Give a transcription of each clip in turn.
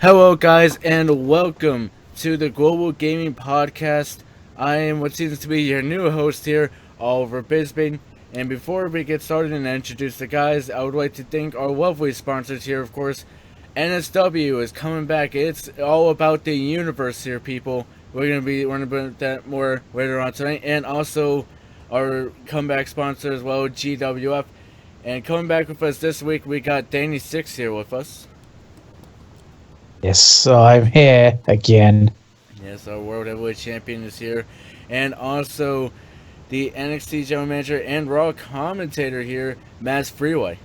Hello, guys, and welcome to the Global Gaming Podcast. I am what seems to be your new host here, Oliver Bisping. And before we get started and introduce the guys, I would like to thank our lovely sponsors here, of course. NSW is coming back. It's all about the universe here, people. We're gonna put that more later on tonight, and also our comeback sponsor as well, GWF. And coming back with us this week, we got Danny Six here with us. Yes, I'm here again. Yes, our World Heavyweight Champion is here. And also the NXT General Manager and Raw commentator here, Mazz Freeway.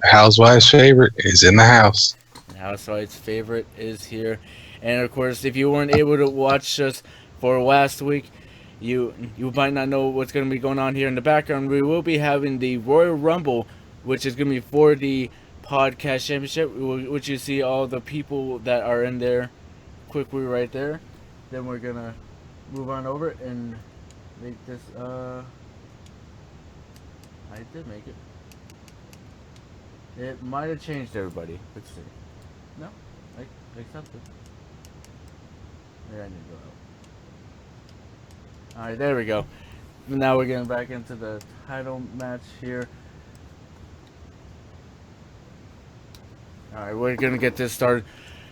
Housewife's favorite is in the house. Housewife's favorite is here. And of course, if you weren't able to watch us for last week, you might not know what's going to be going on here in the background. We will be having the Royal Rumble, which is going to be for the podcast championship, which you see all the people that are in there quickly right there. Then we're gonna move on over and make this I did make it. It might have changed, everybody. Let's see. No, I accept it. Yeah, I need to go out. Alright, there we go. Now we're getting back into the title match here. Alright, we're going to get this started.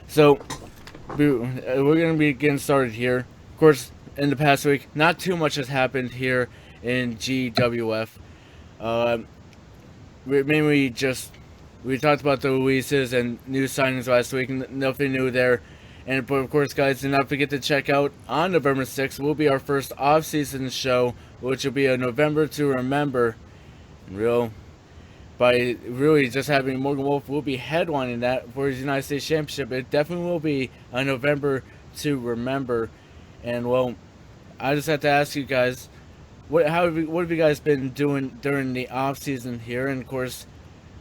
So, we're going to be getting started here. Of course, in the past week, not too much has happened here in GWF. We talked about the releases and new signings last week, and nothing new there. And but of course, guys, do not forget to check out on November 6th will be our first off-season show, which will be a November to Remember. By really just having Morgan Wolf will be headlining that for his United States Championship. It definitely will be a November to Remember. And well, I just have to ask you guys, what have you guys been doing during the off season here? And of course,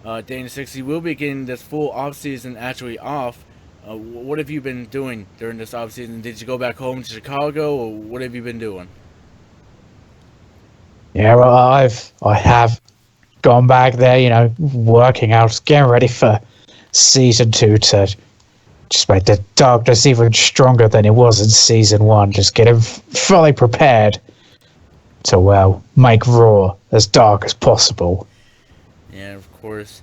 Dana 60 will be getting this full off season actually off. What have you been doing during this off season? Did you go back home to Chicago, or what have you been doing? Yeah, well, I have gone back there, working out, getting ready for season 2 to just make the darkness even stronger than it was in season 1. Just getting fully prepared to, well, make Raw as dark as possible. Yeah, of course.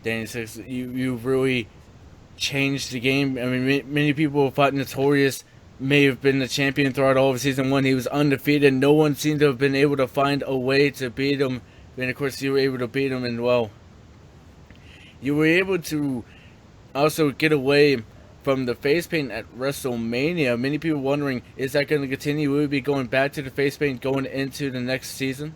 Danny Six, you really changed the game. I mean, many people thought Notorious may have been the champion throughout all of season 1. He was undefeated. No one seemed to have been able to find a way to beat him. And of course, you were able to beat him, and well, you were able to also get away from the face paint at WrestleMania. Many people wondering, is that going to continue? Will we be going back to the face paint going into the next season?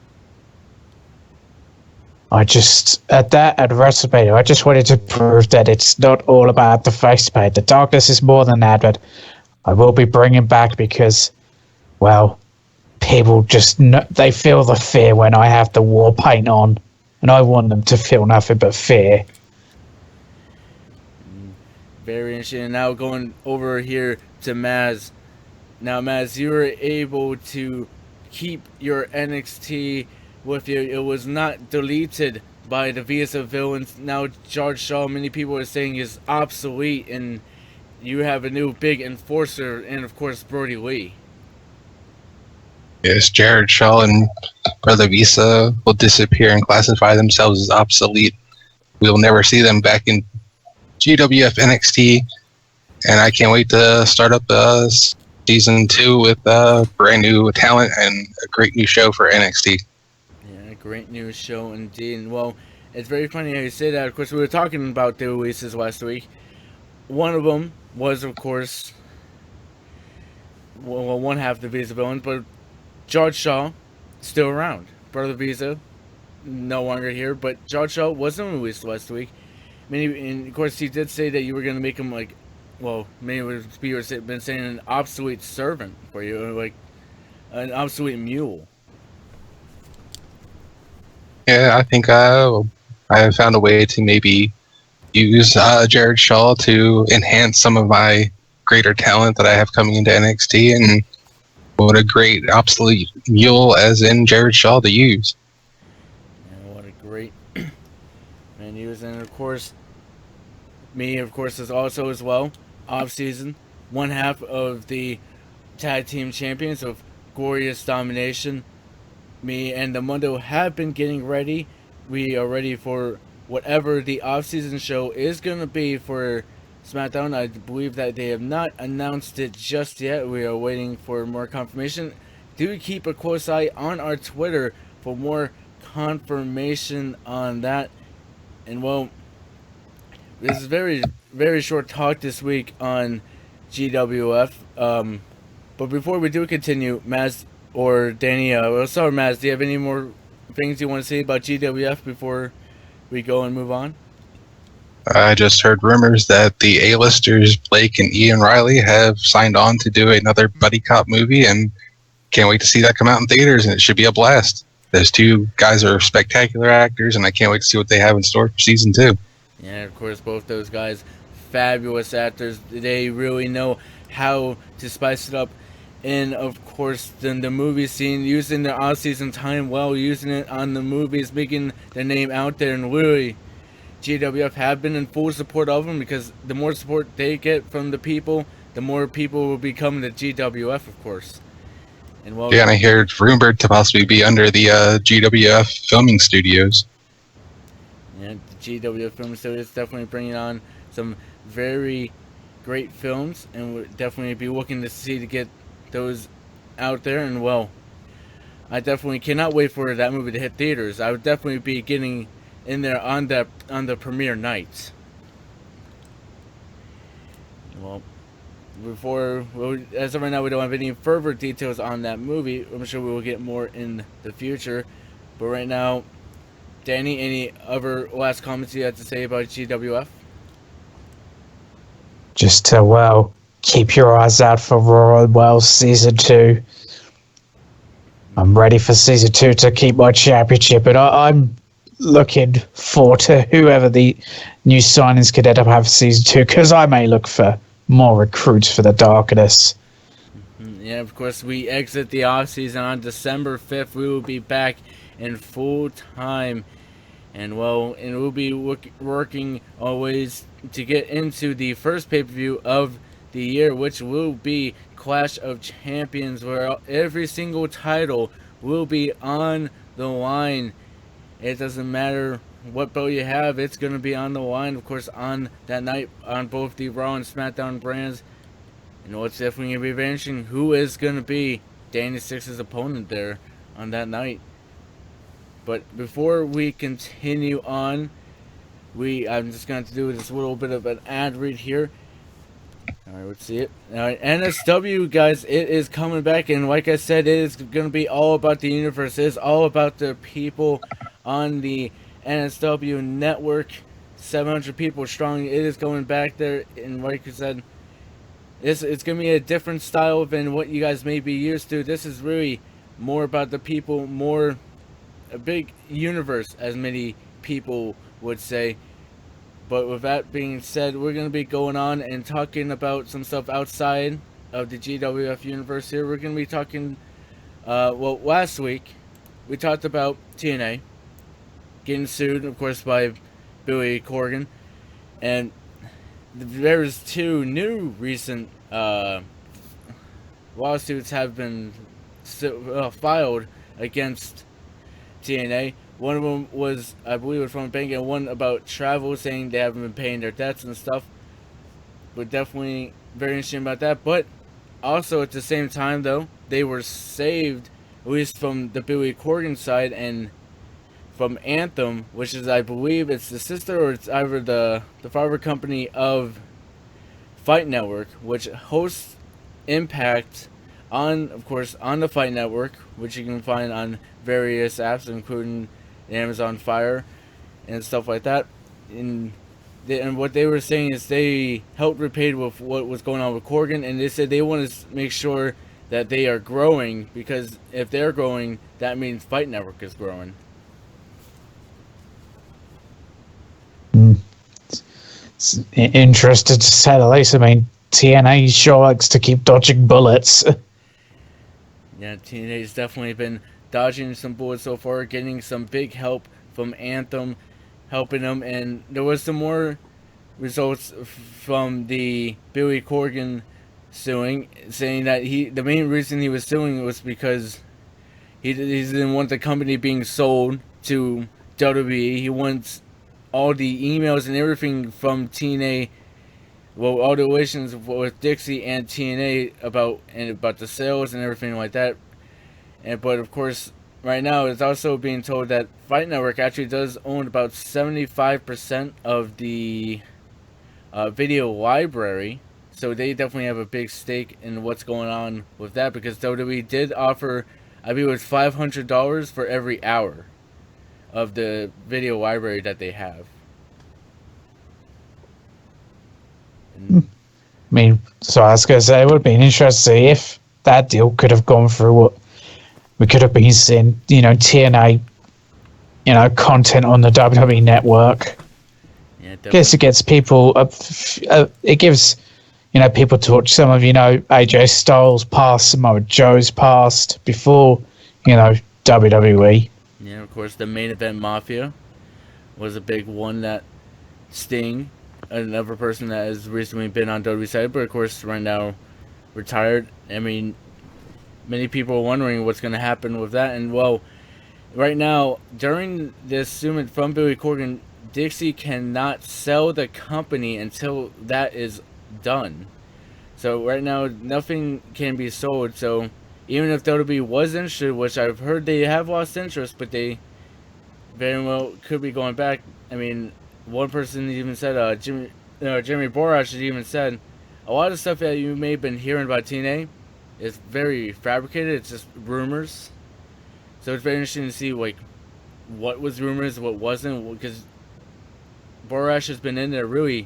At WrestleMania, I just wanted to prove that it's not all about the face paint. The darkness is more than that, but I will be bringing back because, well, people they feel the fear when I have the war paint on, and I want them to feel nothing but fear. Very interesting. And now going over here to Mazz. Now, Mazz, you were able to keep your NXT with you. It was not deleted by the Visa villains. Now, George Shaw, many people are saying, is obsolete, and you have a new big enforcer, and of course, Brody Lee. Yes, Jared Shaw and Brother Visa will disappear and classify themselves as obsolete. We will never see them back in GWF NXT, and I can't wait to start up season 2 with brand new talent and a great new show for NXT. Yeah, great new show indeed. And well, it's very funny how you say that. Of course, we were talking about the releases last week. One of them was, of course, one half of the Visa villain, but George Shaw, still around. Brother Visa, no longer here, but George Shaw wasn't released last week. And of course, he did say that you were going to make him like, well, many people have been saying an obsolete servant for you, like an obsolete mule. Yeah, I think I have found a way to maybe use Jared Shaw to enhance some of my greater talent that I have coming into NXT, and what a great obsolete mule as in Jared Shaw to use. And what a great man he was. And of course, Me, of course, is also as well off season. One half of the tag team champions of Glorious Domination. Me and the Mundo have been getting ready. We are ready for whatever the off-season show is going to be for SmackDown. I believe that they have not announced it just yet. We are waiting for more confirmation. Do keep a close eye on our Twitter for more confirmation on that. And well, this is very, very short talk this week on GWF. But before we do continue, Mazz or Danny, sorry, Mazz, do you have any more things you want to say about GWF before we go and move on? I just heard rumors that the A-listers Blake and Ian Riley have signed on to do another buddy cop movie, and can't wait to see that come out in theaters, and it should be a blast. Those two guys are spectacular actors, and I can't wait to see what they have in store for season 2. Yeah, of course, both those guys, fabulous actors. They really know how to spice it up. And of course, then the movie scene, using their off-season time well, using it on the movies, making their name out there, and really, GWF have been in full support of them, because the more support they get from the people, the more people will be coming to GWF, of course. And well, yeah, and I heard rumored to possibly be under the GWF filming studios. Yeah, the GWF Film Studios is definitely bringing on some very great films, and we'll definitely be looking to see to get those out there. And well, I definitely cannot wait for that movie to hit theaters. I would definitely be getting in there on the premiere night. Well, as of right now, we don't have any further details on that movie. I'm sure we will get more in the future. But right now, Danny, any other last comments you have to say about GWF? Just to, keep your eyes out for Raw Season 2. I'm ready for Season 2 to keep my championship, and I'm looking forward to whoever the new signings could end up having Season 2, because I may look for more recruits for the Darkness. Yeah, of course, we exit the off-season on December 5th. We will be back in full time, and we'll be working always to get into the first pay-per-view of the year, which will be Clash of Champions, where every single title will be on the line. It doesn't matter what belt you have, it's going to be on the line, of course, on that night on both the Raw and SmackDown brands. It's definitely going to be interesting who is going to be Danny Six's opponent there on that night. But before we continue on, I'm just going to do this little bit of an ad read here. Alright, let's see it. Alright, NSW, guys, it is coming back, and like I said, it is going to be all about the universe. It is all about the people on the NSW network. 700 people strong. It is going back there, and like I said, it's going to be a different style than what you guys may be used to. This is really more about the people, more a big universe, as many people would say. But with that being said, we're going to be going on and talking about some stuff outside of the GWF universe here. We're going to be talking, last week, we talked about TNA getting sued, of course, by Billy Corgan. And there's 2 new recent lawsuits have been filed against TNA. One of them was, I believe, from a bank, and one about travel, saying they haven't been paying their debts and stuff. But definitely very interesting about that. But also at the same time, though, they were saved, at least from the Billy Corgan side, and from Anthem, which is, I believe, it's the sister or it's either the father company of Fight Network, which hosts Impact on, of course, on the Fight Network, which you can find on various apps, including Amazon Fire and stuff like that. And what they were saying is they helped repay with what was going on with Corgan, and they said they want to make sure that they are growing, because if they're growing, that means Fight Network is growing. It's interested to say the least. I mean, TNA sure likes to keep dodging bullets. Yeah, TNA's definitely been dodging some bullets so far, getting some big help from Anthem, helping them, and there was some more results from the Billy Corgan suing, saying that the main reason he was suing was because he didn't want the company being sold to WWE. He wants all the emails and everything from TNA, well, all the relations with Dixie and TNA about the sales and everything like that. But of course, right now it's also being told that Fight Network actually does own about 75% of the video library, so they definitely have a big stake in what's going on with that, because WWE did offer, I believe it was $500 for every hour of the video library that they have. I mean, so I was going to say, it would have been interesting to see if that deal could have gone through. What we could have been seeing, TNA, content on the WWE network. Yeah, I guess it gets people it gives people to watch some of AJ Styles past, Samoa Joe's past before WWE. Yeah, of course, the Main Event Mafia was a big one. That Sting, another person that has recently been on WWE side, but of course right now retired. I mean, many people are wondering what's going to happen with that. And well, right now during this suit from Billy Corgan, Dixie cannot sell the company until that is done. So right now nothing can be sold. So even if WWE was interested, which I've heard they have lost interest, but they very well could be going back. I mean, one person even said, Jeremy Borash even said, a lot of stuff that you may have been hearing about TNA is very fabricated. It's just rumors. So it's very interesting to see like what was rumors, what wasn't, because Borash has been in there really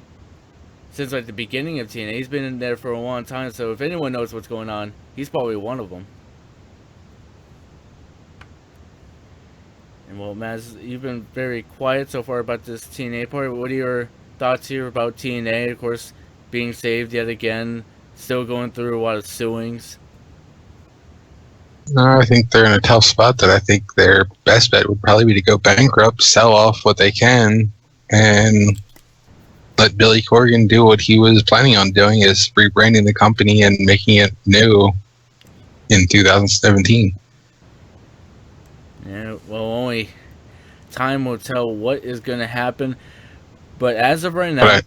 since like the beginning of TNA. He's been in there for a long time, so if anyone knows what's going on, he's probably one of them. And well, Mazz, you've been very quiet so far about this TNA part. What are your thoughts here about TNA? Of course, being saved yet again, still going through a lot of suings. No, I think they're in a tough spot that I think their best bet would probably be to go bankrupt, sell off what they can, and let Billy Corgan do what he was planning on doing, is rebranding the company and making it new in 2017. Yeah, well, only time will tell what is going to happen. But as of right now,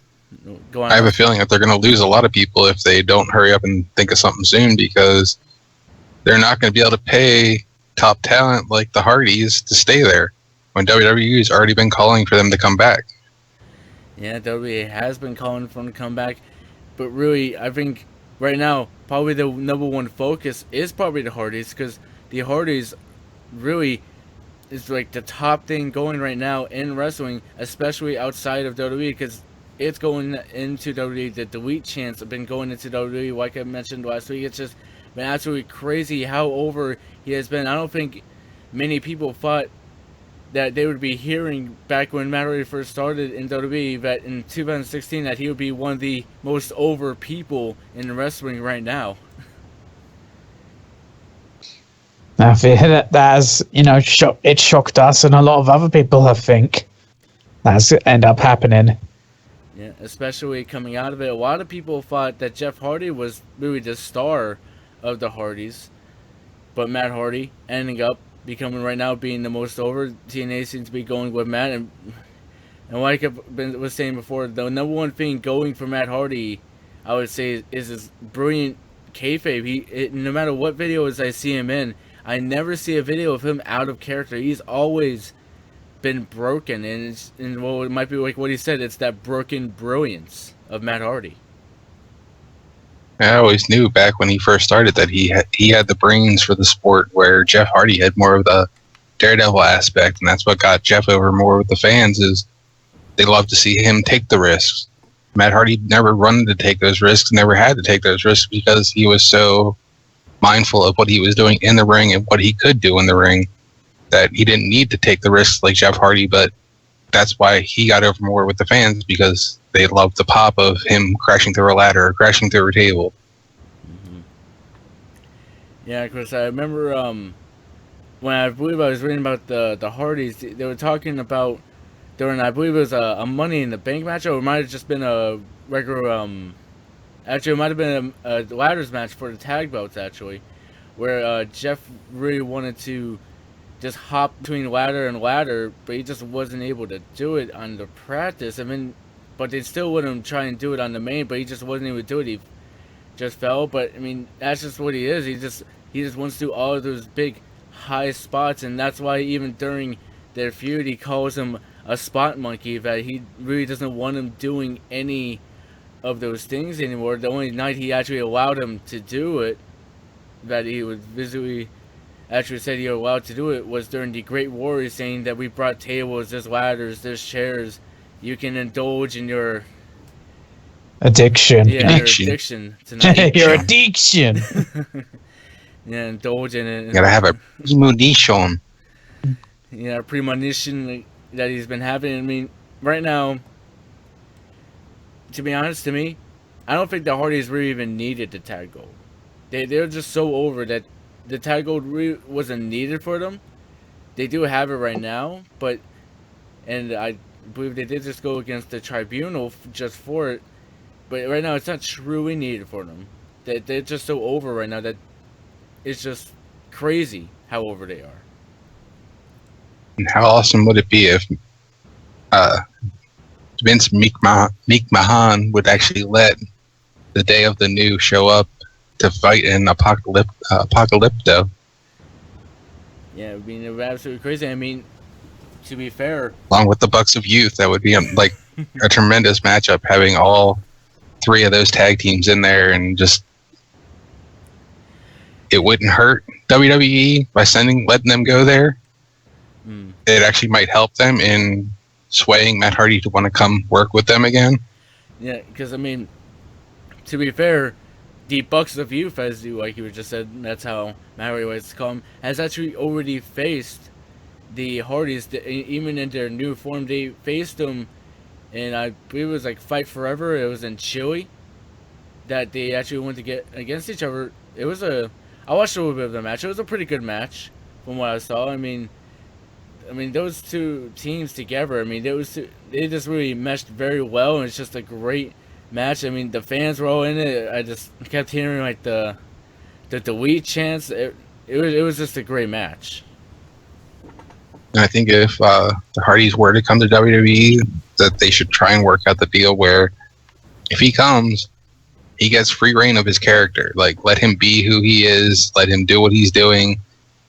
go on. I have a feeling that they're going to lose a lot of people if they don't hurry up and think of something soon, because they're not going to be able to pay top talent like the Hardys to stay there when WWE's already been calling for them to come back. Yeah, WWE has been calling for them to come back. But really, I think right now, probably the number one focus is probably the Hardys, because the Hardys really is like the top thing going right now in wrestling, especially outside of WWE, because it's going into WWE. The Delete chants have been going into WWE, like I mentioned last week. It's just been absolutely crazy how over he has been. I don't think many people thought that they would be hearing back when Matt Hardy first started in WWE, that in 2016 that he would be one of the most over people in wrestling right now. I think that has, it shocked us and a lot of other people, I think. That's end up happening. Yeah, especially coming out of it. A lot of people thought that Jeff Hardy was really the star of the Hardys, but Matt Hardy ending up becoming right now being the most over. TNA seems to be going with Matt, and like I was saying before, the number one thing going for Matt Hardy, I would say, is his brilliant kayfabe. No matter what videos I see him in, I never see a video of him out of character. He's always been broken, and well, it might be like what he said. It's that broken brilliance of Matt Hardy. I always knew back when he first started that he had the brains for the sport, where Jeff Hardy had more of the daredevil aspect, and that's what got Jeff over more with the fans. Is they love to see him take the risks. Matt Hardy never wanted to take those risks, never had to take those risks, because he was so mindful of what he was doing in the ring and what he could do in the ring, that he didn't need to take the risks like Jeff Hardy. But that's why he got over more with the fans, because they loved the pop of him crashing through a ladder or crashing through a table. Mm-hmm. Yeah, of course. I remember when I believe I was reading about the Hardys, they were talking about during, I believe it was a Money in the Bank match, or it might have just been a regular, actually it might have been a ladders match for the tag belts, actually, where Jeff really wanted to just hop between ladder and ladder, but he just wasn't able to do it on the practice. I mean, but they still let him try and do it on the main, but he just wasn't able to do it. He just fell. But I mean, that's just what he is. He just wants to do all of those big high spots, and that's why even during their feud, he calls him a spot monkey. That he really doesn't want him doing any of those things anymore. The only night he actually allowed him to do it, that he was visually actually said he was allowed to do it, was during the Great Warrior, saying that we brought tables, there's ladders, there's chairs, you can indulge in your addiction. Yeah, your addiction tonight. Your addiction. Yeah, indulge in it. You gotta have a premonition. Yeah, premonition that he's been having. I mean, right now, to be honest, to me, I don't think the Hardys really even needed the tag gold. They're just so over that the tag gold really wasn't needed for them. They do have it right now, and I believe they did just go against the tribunal just for it. But right now, it's not truly needed for them. They're just so over right now that it's just crazy how over they are. And how awesome would it be if Vince McMahon would actually let the Day of the New show up to fight in Apocalypto? Yeah, I mean, it would be absolutely crazy. I mean, to be fair, along with the Bucks of Youth, that would be like a tremendous matchup, having all three of those tag teams in there, and just it wouldn't hurt WWE by letting them go there. It actually might help them in swaying Matt Hardy to want to come work with them again. Yeah, because I mean, to be fair, the Bucks of Youth, as you just said, that's how Matt Hardy likes to call them, has actually already faced the Hardys, even in their new form. They faced them, and I believe it was like Fight Forever. It was in Chile that they actually went to get against each other. I watched a little bit of the match. It was a pretty good match from what I saw. I mean, those two teams together, they just really meshed very well, and it's just a great match. I mean, the fans were all in it. I just kept hearing like the delete chants. It was just a great match. And I think if the Hardys were to come to WWE, that they should try and work out the deal where if he comes, he gets free reign of his character. Like, let him be who he is. Let him do what he's doing.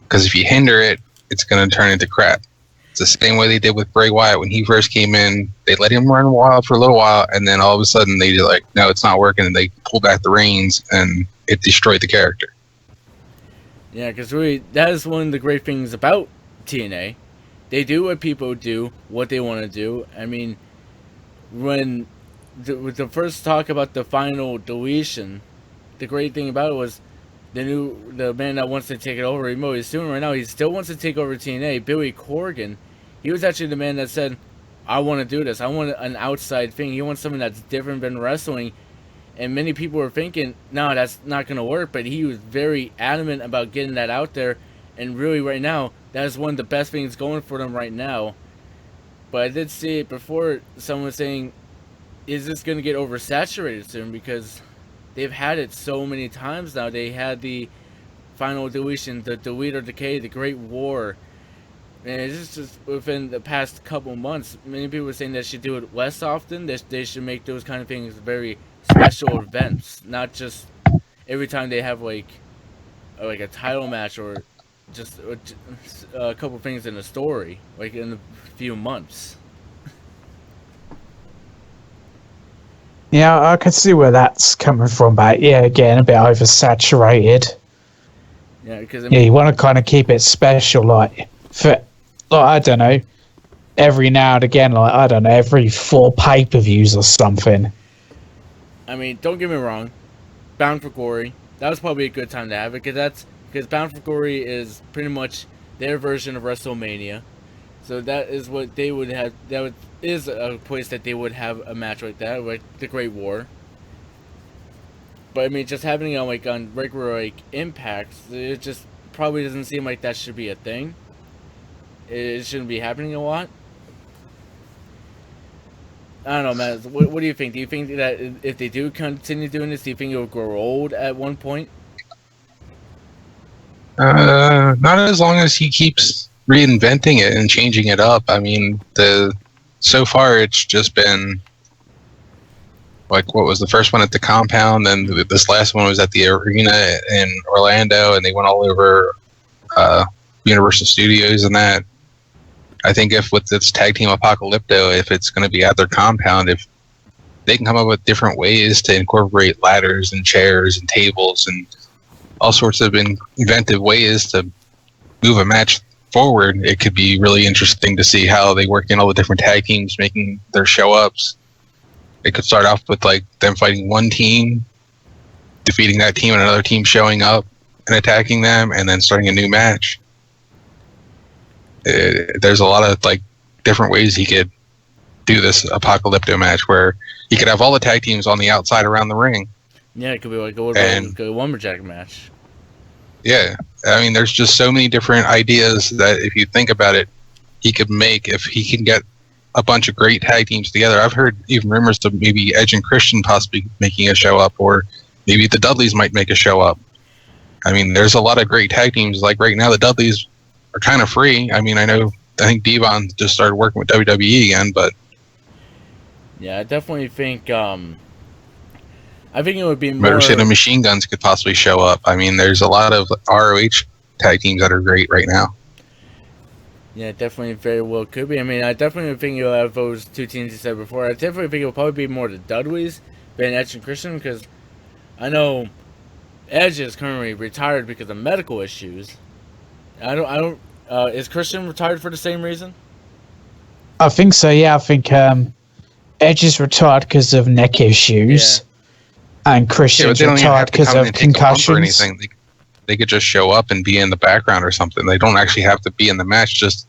Because if you hinder it, it's going to turn into crap. It's the same way they did with Bray Wyatt when he first came in. They let him run wild for a little while, and then all of a sudden they just like, no, it's not working, and they pull back the reins, and it destroyed the character. Yeah, because really, that is one of the great things about TNA. They do what people do, what they want to do. I mean, when with the first talk about the final deletion, the great thing about it was the man that wants to take it over, even though he's doing right now, he still wants to take over TNA. Billy Corgan, he was actually the man that said, I want to do this. I want an outside thing. He wants something that's different than wrestling. And many people were thinking, no, that's not going to work. But he was very adamant about getting that out there. And really right now, that is one of the best things going for them right now. But I did see it before, someone was saying, is this going to get oversaturated soon? Because they've had it so many times now. They had the final deletion, the Delete or Decay, the Great War. And it's just within the past couple months, many people were saying they should do it less often. They should make those kind of things very special events, not just every time they have like a title match or just a couple things in a story, like in a few months. Yeah, I can see where that's coming from, but yeah, again, a bit oversaturated. Yeah, because you want to kind of keep it special, like I don't know, every now and again, like I don't know, every 4 pay-per-views or something. I mean, don't get me wrong, Bound for Glory, that was probably a good time to have it, because Bound for Glory is pretty much their version of WrestleMania. So that is what they would have. Is a place that they would have a match like that, like the Great War. But I mean, just having it on regular impacts, it just probably doesn't seem like that should be a thing. It shouldn't be happening a lot. I don't know, man. What do you think? Do you think that if they do continue doing this, do you think it'll grow old at one point? Not as long as he keeps reinventing it and changing it up. I mean, so far it's just been like, what was the first one at the compound, and this last one was at the arena in Orlando, and they went all over Universal Studios and that. I think if with this tag team Apocalypto, if it's going to be at their compound, if they can come up with different ways to incorporate ladders and chairs and tables and all sorts of inventive ways to move a match forward, it could be really interesting to see how they work in all the different tag teams making their show ups. It could start off with like them fighting one team, defeating that team, and another team showing up and attacking them, and then starting a new match. There's a lot of like different ways he could do this Apocalypto match where he could have all the tag teams on the outside around the ring. Yeah, it could be like a lumberjack match. Yeah, I mean, there's just so many different ideas that if you think about it, he could make if he can get a bunch of great tag teams together. I've heard even rumors of maybe Edge and Christian possibly making a show up, or maybe the Dudleys might make a show up. I mean, there's a lot of great tag teams. Like right now, the Dudleys are kind of free. I mean, I think Devon just started working with WWE again, but yeah, I definitely think it would be more. Motor City Machine Guns could possibly show up. I mean, there's a lot of ROH tag teams that are great right now. Yeah, definitely very well could be. I mean, I definitely think you'll have those two teams you said before. I definitely think it'll probably be more the Dudleys than Edge and Christian, because I know Edge is currently retired because of medical issues. Is Christian retired for the same reason? I think so, yeah. I think Edge is retired because of neck issues. Yeah. And Christian's retired because of concussions. Or anything. They could just show up and be in the background or something. They don't actually have to be in the match. Just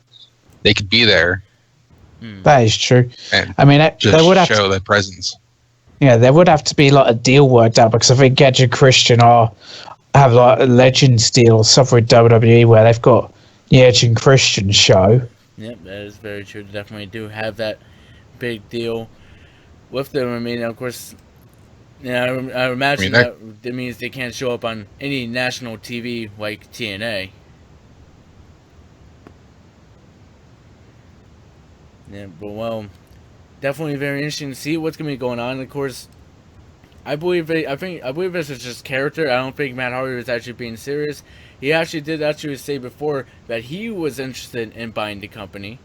they could be there. That is true. And I mean, they would show their presence. Yeah, there would have to be like a deal worked out, because I think Edge and Christian have like a Legends deal or something with WWE where they've got the Edge and Christian show. Yep, that is very true. They definitely do have that big deal with them. I mean, of course, I imagine that means they can't show up on any national TV like TNA. Yeah, but definitely very interesting to see what's gonna be going on. Of course, I believe this is just character. I don't think Matt Hardy was actually being serious. He actually did say before that he was interested in buying the company,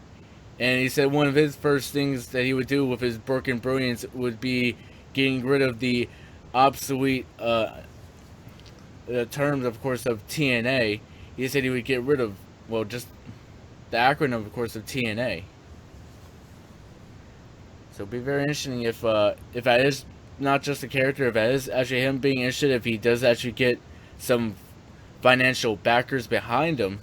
and he said one of his first things that he would do with his Broken Brilliance would be getting rid of the obsolete terms, of course, of TNA. He said he would get rid of, just the acronym, of course, of TNA. So it'll be very interesting if that is not just a character, if that is actually him being interested, if he does actually get some financial backers behind him.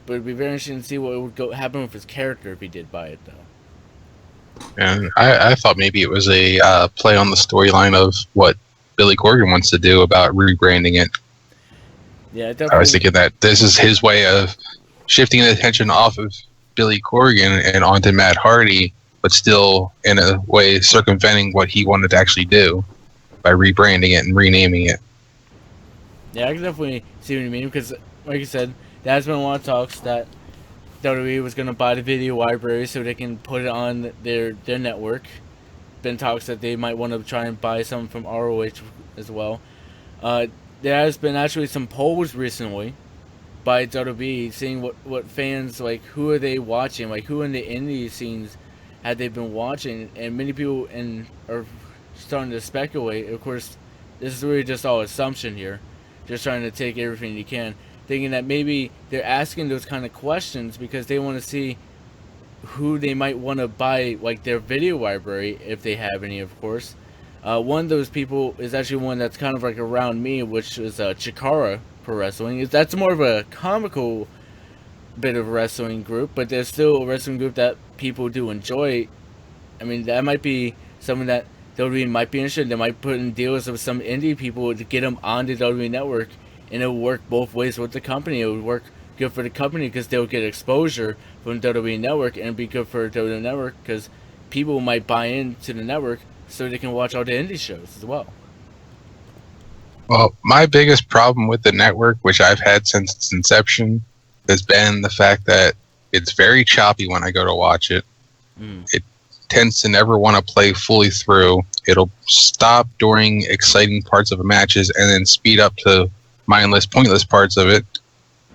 But it'd be very interesting to see what would happen with his character if he did buy it, though. And I thought maybe it was a play on the storyline of what Billy Corgan wants to do about rebranding it. Yeah, definitely. I was thinking that this is his way of shifting the attention off of Billy Corgan and onto Matt Hardy, but still in a way circumventing what he wanted to actually do by rebranding it and renaming it. Yeah, I can definitely see what you mean, because, like you said, there has been a lot of talks that WWE was going to buy the video library so they can put it on their network. Been talks that they might want to try and buy some from ROH as well. There has been actually some polls recently by WWE seeing what fans, like, who are they watching, like, who in the indie scenes had they been watching, and many people are starting to speculate. Of course, this is really just all assumption here, just trying to take everything you can, thinking that maybe they're asking those kind of questions because they want to see who they might want to buy, like, their video library, if they have any, of course. One of those people is actually one that's kind of like around me, which is Chikara Pro Wrestling. That's more of a comical bit of wrestling group, but there's still a wrestling group that people do enjoy. I mean, that might be something that WWE might be interested in. They might put in deals with some indie people to get them on the WWE network, and it will work both ways with the company. It would work good for the company because they'll get exposure from WWE network, and it'd be good for WWE network because people might buy into the network so they can watch all the indie shows as well. Well, my biggest problem with the network, which I've had since its inception, has been the fact that it's very choppy when I go to watch it. It tends to never want to play fully through. It'll stop during exciting parts of the matches and then speed up to mindless, pointless parts of it.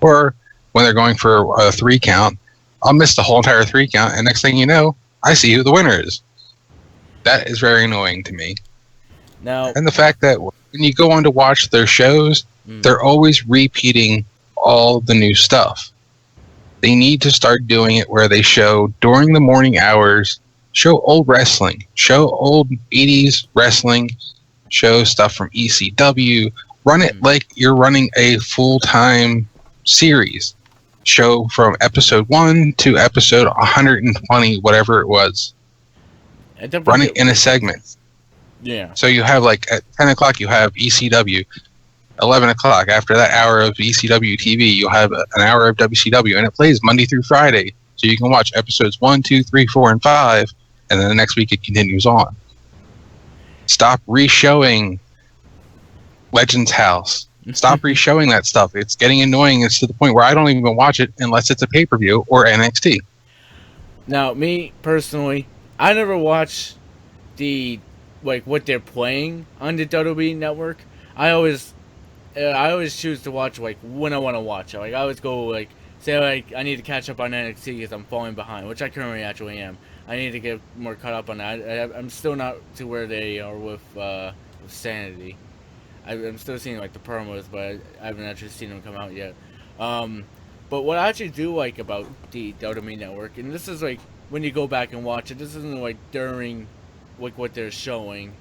Or when they're going for a 3 count, I'll miss the whole entire 3 count, and next thing you know, I see who the winner is. That is very annoying to me. Now, and the fact that when you go on to watch their shows, they're always repeating all the new stuff. They need to start doing it where they show during the morning hours, show old wrestling, show old 80s wrestling, show stuff from ECW, run it like you're running a full-time series. Show from episode 1 to episode 120, whatever it was. Run it in a segment. Yeah. So you have like at 10 o'clock, you have ECW. 11 o'clock, after that hour of ECW TV, you'll have an hour of WCW, and it plays Monday through Friday. So you can watch episodes 1, 2, 3, 4, and 5, and then the next week it continues on. Stop re-showing Legends House. Stop re-showing that stuff. It's getting annoying. It's to the point where I don't even watch it unless it's a pay-per-view or NXT. Now, me personally, I never watch the what they're playing on the WWE network. I always choose to watch when I want to watch it. I always go say I need to catch up on NXT because I'm falling behind, which I currently actually am. I need to get more caught up on that. I'm still not to where they are with Sanity. I'm still seeing the promos, but I haven't actually seen them come out yet. But what I actually do like about the WWE Network, and this is when you go back and watch it, this isn't during what they're showing.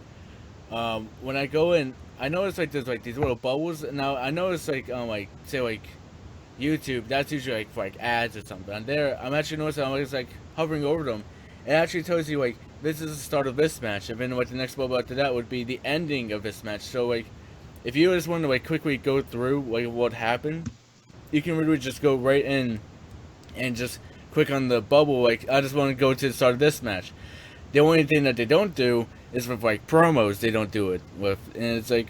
When I go in, I notice there's these little bubbles. Now I notice say YouTube, that's usually for ads or something. And there, I'm actually noticing I'm just hovering over them. It actually tells you this is the start of this match, and then the next bubble after that would be the ending of this match. So if you just want to quickly go through what happened, you can really just go right in and just click on the bubble. I just want to go to the start of this match. The only thing that they don't do is with promos. They don't do it with, and it's and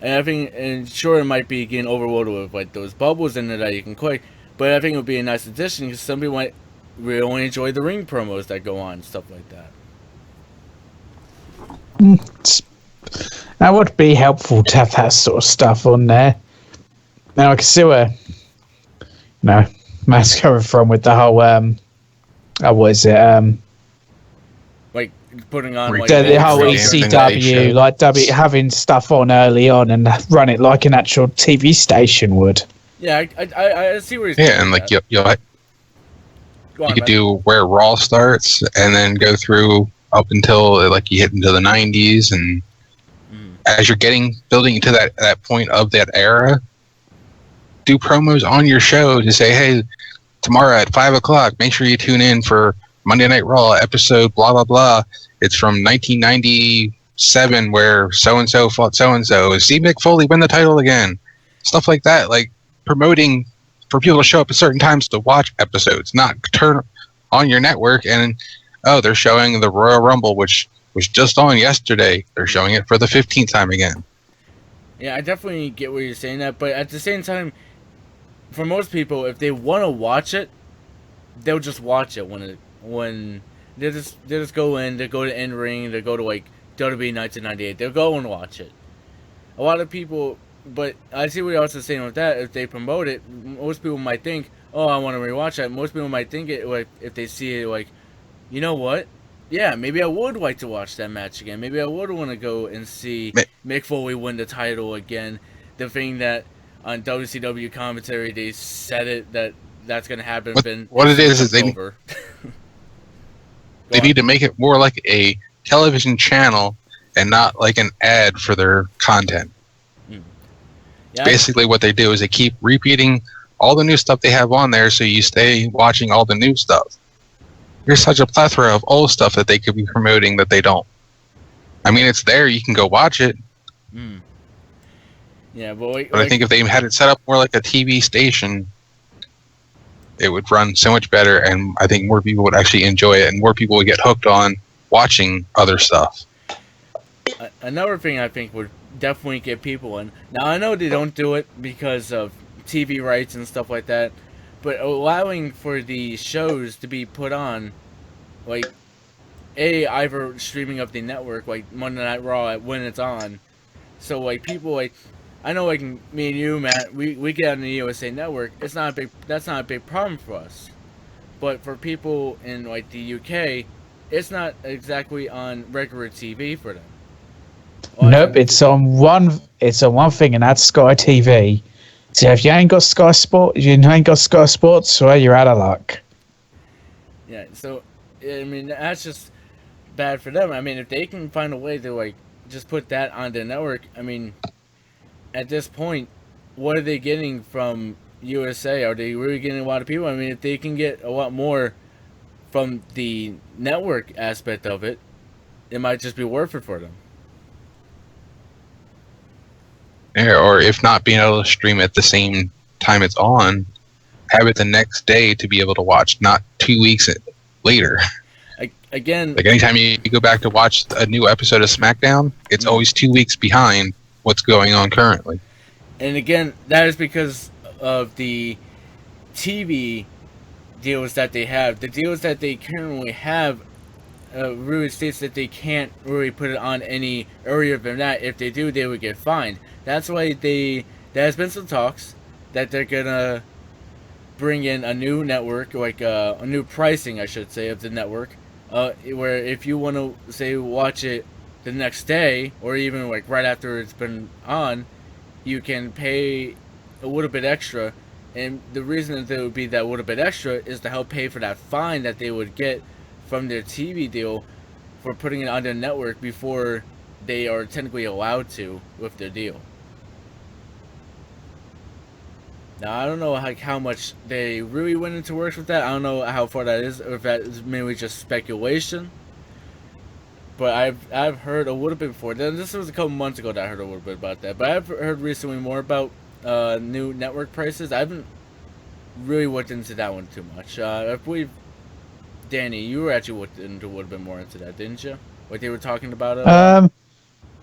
I think, and sure, it might be getting overloaded with those bubbles in there that you can click, but I think it would be a nice addition because some people might really enjoy the ring promos that go on and stuff like that. That would be helpful to have that sort of stuff on there. Now I can see where Matt's coming from with the whole what is it putting on the whole ECW having stuff on early on and run it like an actual TV station would. Yeah, I see where he's and you could do where Raw starts and then go through up until you hit into the 90s, and as you're building to that point of that era, do promos on your show to say, hey, tomorrow at 5 o'clock, make sure you tune in for Monday Night Raw episode blah blah blah. It's from 1997 where so-and-so fought so-and-so. See Mick Foley win the title again. Stuff like that, promoting for people to show up at certain times to watch episodes, not turn on your network and, they're showing the Royal Rumble, which was just on yesterday. They're showing it for the 15th time again. Yeah, I definitely get what you're saying that, but at the same time, for most people, if they want to watch it, they'll just watch it when they just go in, they go to In Ring, they go to WWE 1998, they'll go and watch it. A lot of people, but I see what you're also saying with that. If they promote it, most people might think, oh, I want to rewatch that. Most people might think it if they see it you know what? Yeah, maybe I would like to watch that match again. Maybe I would want to go and see Mick Foley win the title again. The thing that on WCW commentary they said that's going to happen. What it is they need to make it more like a television channel and not like an ad for their content. Yeah. Basically what they do is they keep repeating all the new stuff they have on there, so you stay watching all the new stuff. There's such a plethora of old stuff that they could be promoting that they don't. I mean, it's there. You can go watch it. Yeah, but I think if they had it set up more like a TV station, it would run so much better, and I think more people would actually enjoy it, and more people would get hooked on watching other stuff. Another thing I think would definitely get people in. Now, I know they don't do it because of TV rights and stuff like that, but allowing for the shows to be put on, like, either streaming up the network, like Monday Night Raw when it's on. So, like, people, like, I know, like, me and you, Matt, we get on the USA Network. That's not a big problem for us. But for people in, like, the UK, it's not exactly on regular TV for them. Nope, it's on one thing, and that's Sky TV. So if you ain't got Sky Sports, well, you're out of luck. Yeah, so I mean that's just bad for them. I mean, if they can find a way to like just put that on their network, I mean, at this point, what are they getting from USA? Are they really getting a lot of people? I mean, if they can get a lot more from the network aspect of it, it might just be worth it for them. Yeah, or if not being able to stream at the same time it's on, have it the next day to be able to watch, not 2 weeks later. Again, like anytime you go back to watch a new episode of SmackDown, it's always 2 weeks behind what's going on currently. And again, that is because of the TV deals that they have. The deals that they currently have really states that they can't really put it on any earlier than that. If they do, they would get fined. That's why there has been some talks that they're gonna bring in a new network, like a new pricing, I should say, of the network, where if you want to say watch it the next day or even like right after it's been on, you can pay a little bit extra. And the reason that there would be that little bit extra is to help pay for that fine that they would get from their TV deal for putting it on their network before they are technically allowed to with their deal. Now, I don't know how much they really went into works with that. I don't know how far that is, or if that is mainly just speculation. But I've heard a little bit before. This was a couple months ago that I heard a little bit about that. But I've heard recently more about new network prices. I haven't really looked into that one too much. I believe, Danny, you were actually looked into a little bit more into that, didn't you? What they were talking about?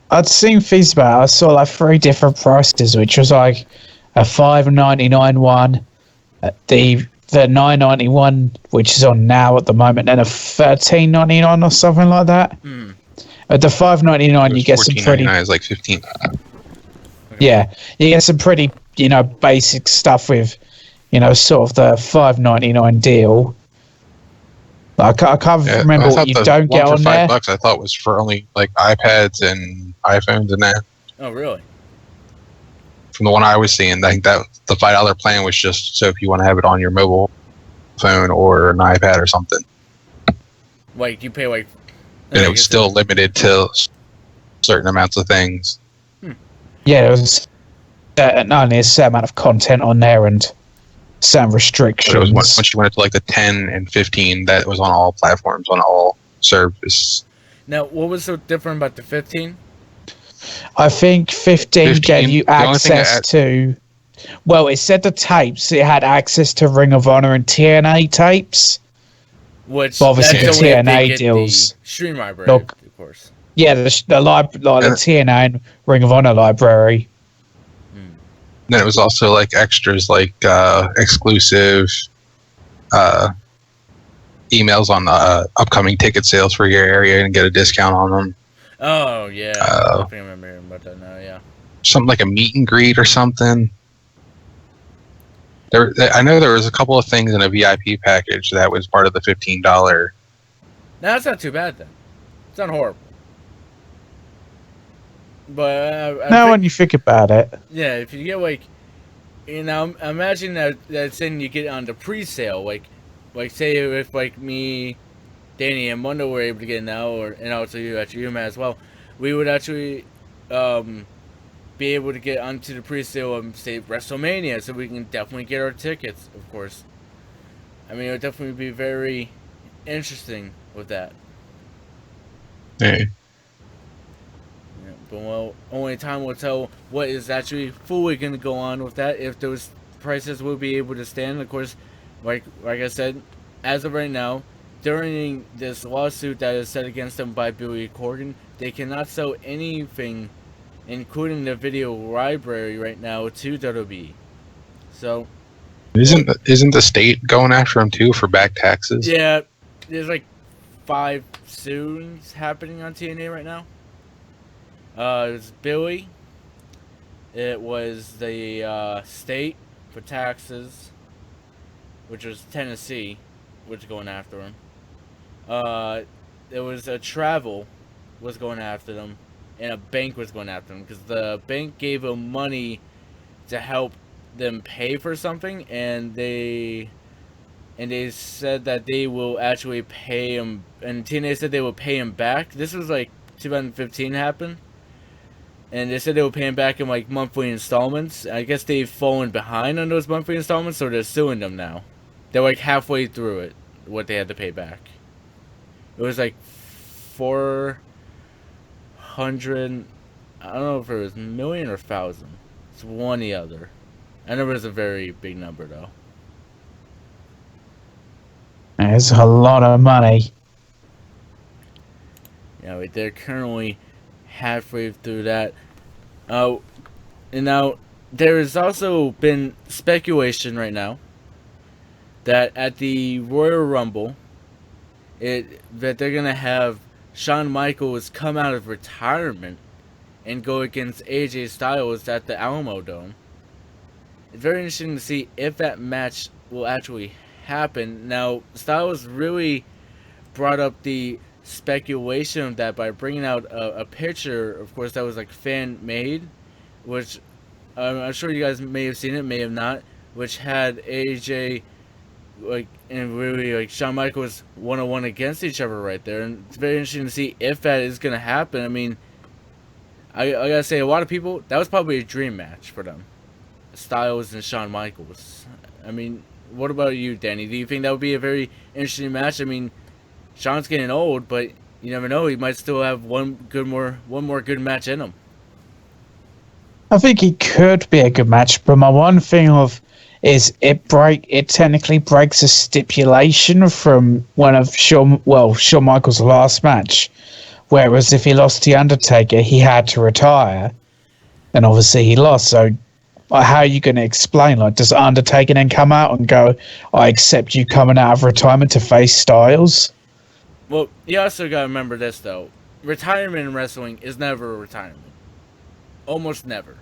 I'd seen things about it. I saw like 3 different prices, which was like a $5.99 one, the $9.91, which is on now at the moment, and a $13.99 or something like that. At the $5.99, you get some pretty. Is like 15. Yeah, you get some pretty, basic stuff with, sort of the $5.99 deal. I can't remember what you don't get on there. $5 I thought was for only like iPads and iPhones and that. Oh, really? From the one I was seeing, I think that the $5 plan was just so if you want to have it on your mobile phone or an iPad or something. Like you pay like. And it was still limited to certain amounts of things. Yeah, there was not only a certain amount of content on there and some restrictions. But it was once you went to like the 10 and 15, that was on all platforms, on all service. Now, what was so different about the 15? I think 15 gave you access to. Well, it said the tapes. It had access to Ring of Honor and TNA tapes. Which but obviously the TNA deals. Stream library, of course. Yeah, the TNA and Ring of Honor library. Then it was also like extras, like exclusive emails on upcoming ticket sales for your area and get a discount on them. Oh yeah, I think I remember hearing about that now. Yeah, something like a meet and greet or something. I know there was a couple of things in a VIP package that was part of the $15. No, that's not too bad then. It's not horrible. But when you think about it, yeah, if you get like, imagine that saying you get on the pre-sale, like say if like me, Danny, and Mundo were able to get it now, and also you Matt as well, we would actually be able to get onto the pre-sale of say WrestleMania, so we can definitely get our tickets. Of course, I mean it would definitely be very interesting with that. Hey. But well, only time will tell what is actually fully going to go on with that. If those prices will be able to stand, of course, like I said, as of right now, during this lawsuit that is set against them by Billy Corgan, they cannot sell anything, including the video library right now, to WWE. So, Isn't the state going after him too for back taxes? yeah, there's like 5 suits happening on TNA right now. It was Billy. It was the state for taxes, which was Tennessee, which was going after him. There was a travel was going after them, and a bank was going after them because the bank gave them money to help them pay for something, and they said that they will actually pay him, and TNA said they will pay him back. This was like 2015 happened, and they said they will pay him back in like monthly installments. I guess they've fallen behind on those monthly installments, so they're suing them now. They're like halfway through it, what they had to pay back. It was like 400. I don't know if it was million or thousand. It's one or the other. I know it was a very big number though. It's a lot of money. Yeah, they're currently halfway through that. And now there has also been speculation right now that at the Royal Rumble, that they're gonna have Shawn Michaels come out of retirement and go against AJ Styles at the Alamo Dome. It's very interesting to see if that match will actually happen. Now, Styles really brought up the speculation of that by bringing out a picture, of course, that was like fan made, which I'm sure you guys may have seen it, may have not, which had AJ and really Shawn Michaels 1-on-1 against each other right there, and it's very interesting to see if that is gonna happen. I mean, I gotta say, a lot of people, that was probably a dream match for them, Styles and Shawn Michaels. I mean, what about you, Danny? Do you think that would be a very interesting match? I mean, Shawn's getting old, but you never know. He might still have one more good match in him. I think it could be a good match, but my one thing is it technically breaks a stipulation from one of Shawn Michaels' last match, whereas if he lost to The Undertaker, he had to retire, and obviously he lost. So how are you going to explain? Like, does Undertaker then come out and go, "I accept you coming out of retirement to face Styles"? Well, you also got to remember this, though. Retirement in wrestling is never a retirement. Almost never.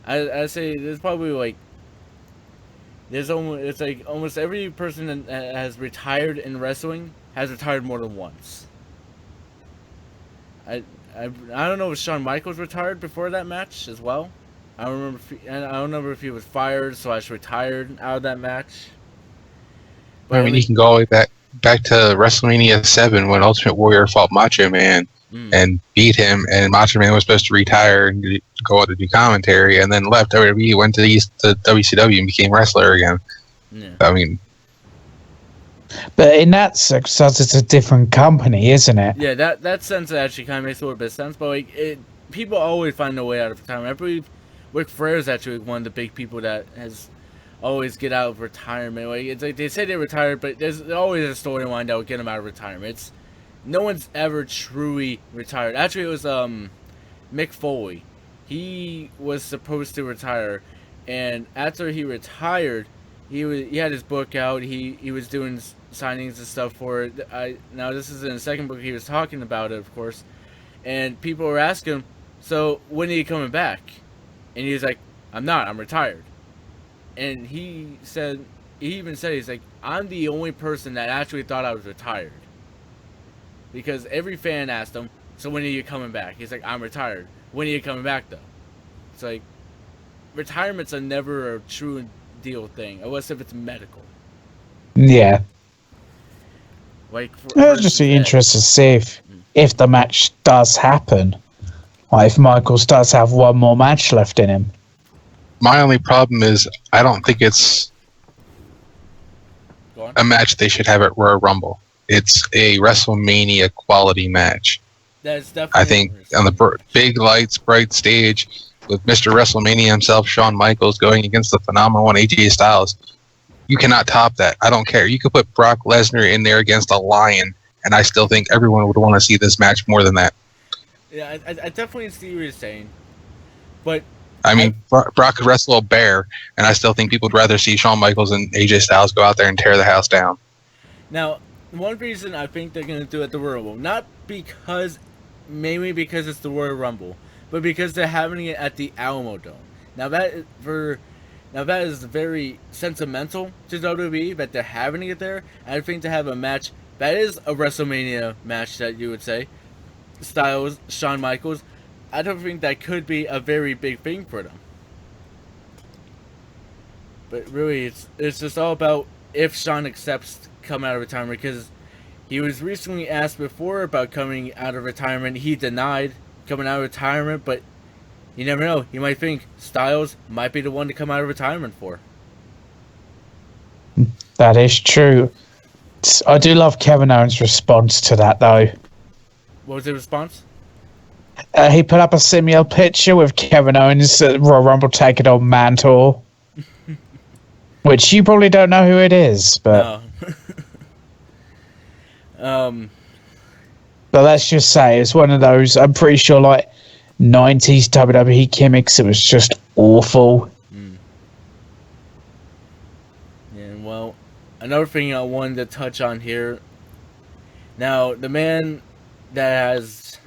I say there's probably almost every person that has retired in wrestling has retired more than once. I don't know if Shawn Michaels retired before that match as well. I don't remember if he was fired / retired out of that match. But I mean, you can go all the way back to WrestleMania 7 when Ultimate Warrior fought Macho Man and beat him, and Macho Man was supposed to retire and go out to do commentary, and then left WWE, went to WCW, and became wrestler again. Yeah. I mean, but in that sense, it's a different company, isn't it? Yeah, that sense actually kind of makes a little bit of sense. But people always find a way out of retirement. I believe Ric Flair is actually one of the big people that has always get out of retirement. It's like they say they retired, but there's always a storyline that will get them out of retirement. No one's ever truly retired. Actually, it was Mick Foley. He was supposed to retire, and after he retired, he had his book out. He was doing signings and stuff for it. Now this is in the second book. He was talking about it, of course, and people were asking him, "So when are you coming back?" And he was like, "I'm not. I'm retired." And he even said, he's like, "I'm the only person that actually thought I was retired." Because every fan asked him, "So when are you coming back?" He's like, "I'm retired." When are you coming back, though? It's like, retirement's a never a true deal thing, unless if it's medical. Yeah. I'd just be interested to see if the match does happen. Like, if Michaels does have one more match left in him. My only problem is I don't think it's a match they should have at Royal Rumble. It's a WrestleMania quality match. That's definitely. I think on the big lights, bright stage with Mr. WrestleMania himself, Shawn Michaels, going against the phenomenal one AJ Styles. You cannot top that. I don't care. You could put Brock Lesnar in there against a lion, and I still think everyone would want to see this match more than that. Yeah, I definitely see what you're saying, but I mean, Brock could wrestle a bear, and I still think people would rather see Shawn Michaels and AJ Styles go out there and tear the house down. Now, one reason I think they're going to do it at the Royal Rumble, not mainly because it's the Royal Rumble, but because they're having it at the Alamo Dome. Now that is very sentimental to WWE that they're having it there. I think to have a match that is a WrestleMania match that you would say, Styles, Shawn Michaels, I don't think that could be a very big thing for them. But really, it's just all about if Shawn accepts coming out of retirement, because he was recently asked before about coming out of retirement. He denied coming out of retirement, but you never know. You might think Styles might be the one to come out of retirement for. That is true. I do love Kevin Owens' response to that, though. What was the response? He put up a similar picture with Kevin Owens at Royal Rumble taking on Mantle, which you probably don't know who it is, but no. But let's just say it's one of those. I'm pretty sure, like 90s WWE gimmicks. It was just awful. Yeah, well, another thing I wanted to touch on here. Now, the man that has,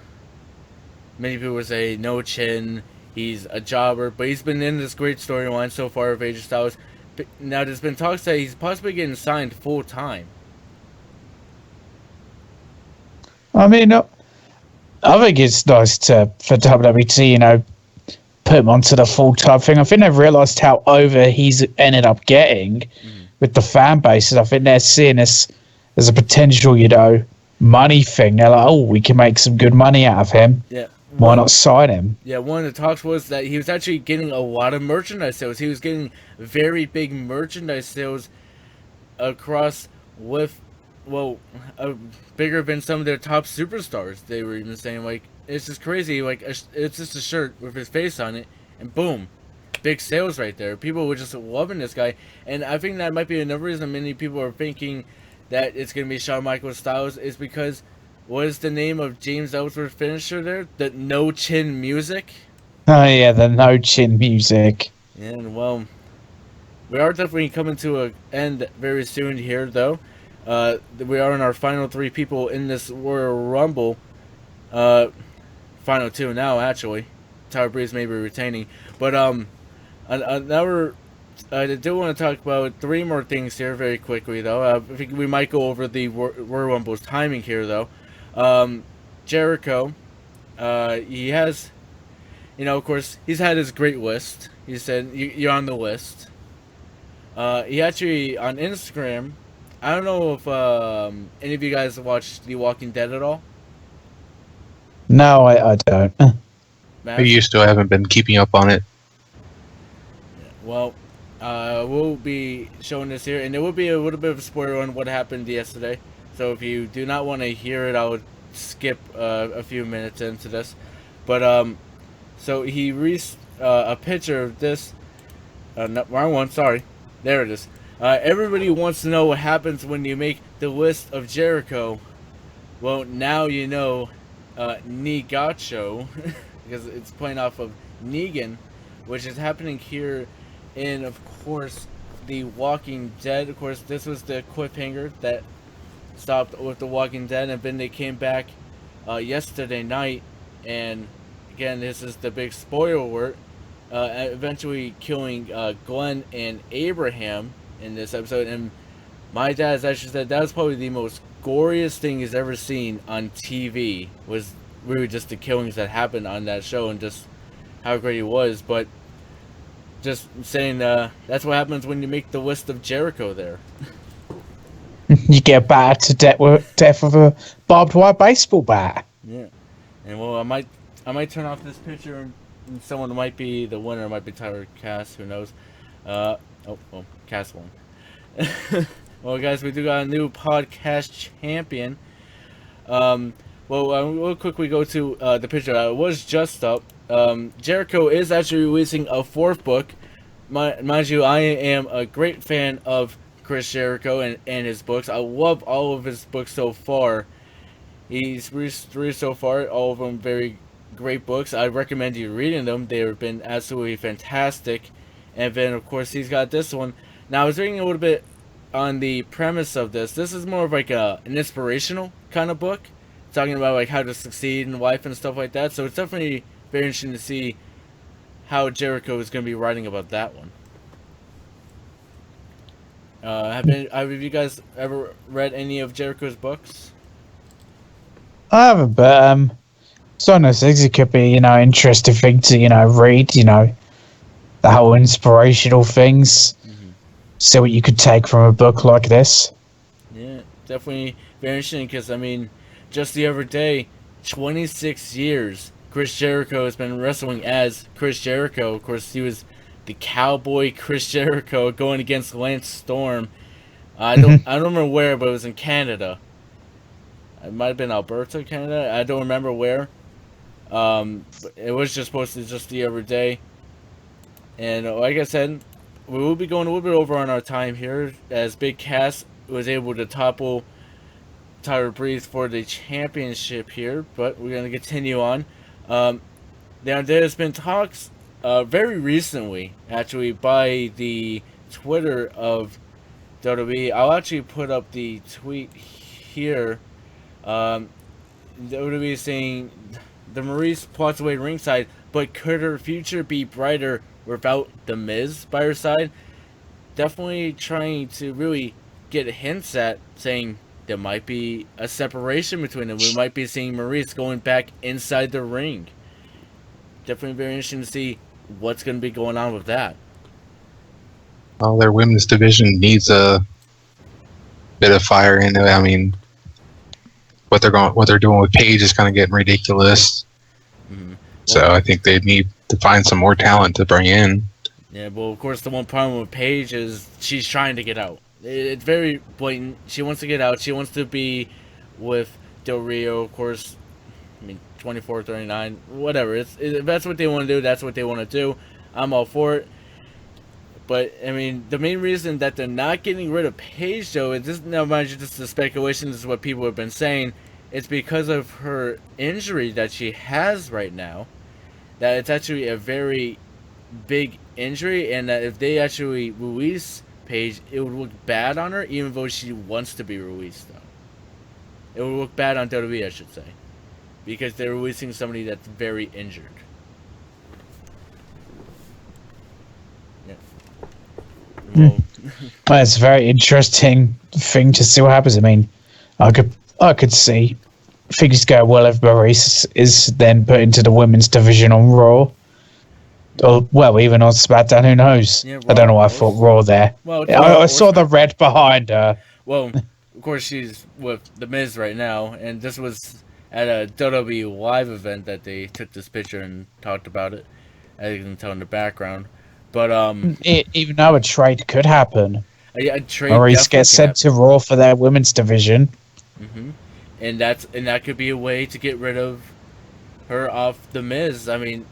many people would say, no chin, he's a jobber, but he's been in this great storyline so far of AJ Styles. Now, there's been talks that he's possibly getting signed full time. I mean, I think it's nice for WWE to, put him onto the full-time thing. I think they've realised how over he's ended up getting with the fan bases. I think they're seeing this as a potential, money thing. They're like, oh, we can make some good money out of him. Yeah. Why not sign him? Yeah, one of the talks was that he was actually getting a lot of merchandise sales. He was getting very big merchandise sales across with, bigger than some of their top superstars. They were even saying, like, it's just crazy. Like, it's just a shirt with his face on it, and boom, big sales right there. People were just loving this guy, and I think that might be another reason many people are thinking that it's going to be Shawn Michaels Styles, is because what is the name of James Ellsworth's finisher there? The No Chin Music? Oh, yeah, the No Chin Music. And, well, we are definitely coming to an end very soon here, though. We are in our final 3 people in this Royal Rumble. Final 2 now, actually. Tyler Breeze may be retaining. But, I do want to talk about 3 more things here very quickly, though. I think we might go over the Royal Rumble's timing here, though. Jericho, he has, of course, he's had his great list. He said, you're on the list. He actually, on Instagram, I don't know if any of you guys watch The Walking Dead at all. No, I don't. I used to. I haven't been keeping up on it. Well, we'll be showing this here, and there will be a little bit of a spoiler on what happened yesterday. So if you do not want to hear it, I would skip a few minutes into this. But so he released a picture of this. No, wrong one. Sorry, there it is. Everybody wants to know what happens when you make the list of Jericho. Well, now you know. Negacho, because it's playing off of Negan, which is happening here in, of course, The Walking Dead. Of course, this was the cliffhanger that stopped with The Walking Dead, and then they came back yesterday night, and again, this is the big spoiler alert, eventually killing Glenn and Abraham in this episode. And my dad has actually said that was probably the most goriest thing he's ever seen on TV, was really just the killings that happened on that show and just how great he was. But just saying, that's what happens when you make the list of Jericho there. You get battered to death with a barbed wire baseball bat. Yeah. And well, I might turn off this picture and someone might be the winner. It might be Tyler Cass, who knows. Cass won. Well, guys, we do got a new podcast champion. We'll quickly go to the picture. It was just up. Jericho is actually releasing a 4th book. Mind you, I am a great fan of Chris Jericho and his books. I love all of his books so far. He's released 3 so far, all of them very great books. I recommend you reading them. They've been absolutely fantastic. And then, of course, he's got this one. Now, I was reading a little bit on the premise of this. This is more of like an inspirational kind of book, talking about like how to succeed in life and stuff like that. So it's definitely very interesting to see how Jericho is going to be writing about that one. Have you guys ever read any of Jericho's books? I haven't, but it's one of those things. It could be, interesting thing to, read. The whole inspirational things. Mm-hmm. See what you could take from a book like this. Yeah, definitely very interesting because, I mean, just the other day, 26 years, Chris Jericho has been wrestling as Chris Jericho. Of course, he was the cowboy Chris Jericho going against Lance Storm. I don't remember where, but it was in Canada. It might have been Alberta, Canada. I don't remember where. But it was just posted just the other day. And like I said, we will be going a little bit over on our time here, as Big Cass was able to topple Tyler Breeze for the championship here. But we're going to continue on. Now, there's been talks very recently, actually, by the Twitter of WWE. I'll actually put up the tweet here. WWE is saying the Maurice plots away ringside, but could her future be brighter without The Miz by her side? Definitely trying to really get hints at saying there might be a separation between them. We might be seeing Maurice going back inside the ring. Definitely very interesting to see what's going to be going on with that. Well, their women's division needs a bit of fire in it. I mean, what they're doing with Paige is kind of getting ridiculous. Mm-hmm. So I think they need to find some more talent to bring in. Yeah, well, of course, the one problem with Paige is she's trying to get out. It's very blatant. She wants to get out. She wants to be with Del Rio, of course. I mean, 24, 39, whatever. If that's what they want to do, that's what they want to do. I'm all for it. But, I mean, the main reason that they're not getting rid of Paige, though, is this, now mind you, this is the speculation, this is what people have been saying, it's because of her injury that she has right now, that it's actually a very big injury, and that if they actually release Paige, it would look bad on her, even though she wants to be released, though. It would look bad on WWE, I should say, because they're releasing somebody that's very injured. Well, Well, it's a very interesting thing to see what happens. I mean, I could see things go well if Maurice is then put into the women's division on Raw. Or, well, even on SmackDown, who knows? Yeah, I don't know why I thought Raw there. Well, I saw the red behind her. Well, of course, she's with The Miz right now, and this was at a WWE Live event that they took this picture and talked about it, as you can tell in the background. But Even though a trade could happen, a trade Maurice gets sent to Raw for their women's division. Mm-hmm. And that could be a way to get rid of her off The Miz. I mean,